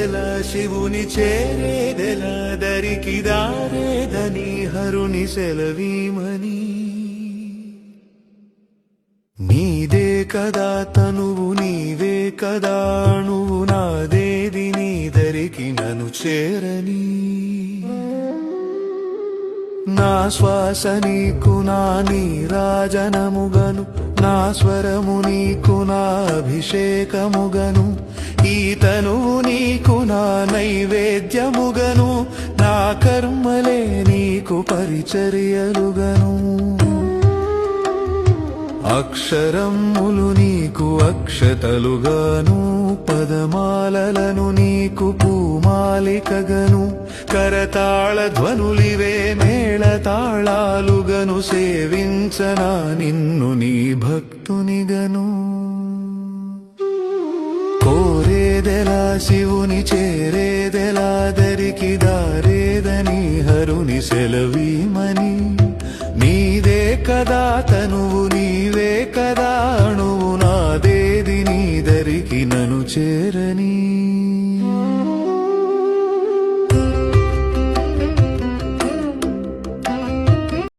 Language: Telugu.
కోరేదెలా శివుని చేరేదెలా దరికి దారేదని హరుని సెలవీమని నీదే కదా తనువు నీవే కదా అణువు నాదేది నీ దరికి నన్ను చేరని నా శ్వాస నీకు నా నీరాజనముగను నా స్వరము నీకు నా అభిషేకముగను ఈ తనువు నీకు నా నైవేద్యముగను నా కర్మలే నీకు పరిచర్యలుగను అక్షరములు నీకు అక్షతలుగాను పదమాలలను నీకు పూమాలికగను కరతాళ ధ్వనులివే మేళతాళాలుగను సేవించనా నిన్ను నీ భక్తునిగను కోరేదెలా శివుని చేరేదెలా దరికి దారేదని హరుని సెలవీమని నీదే కదా తనువు నీవే కదా అణువు నాదేది నీ దరికి నన్ను చేర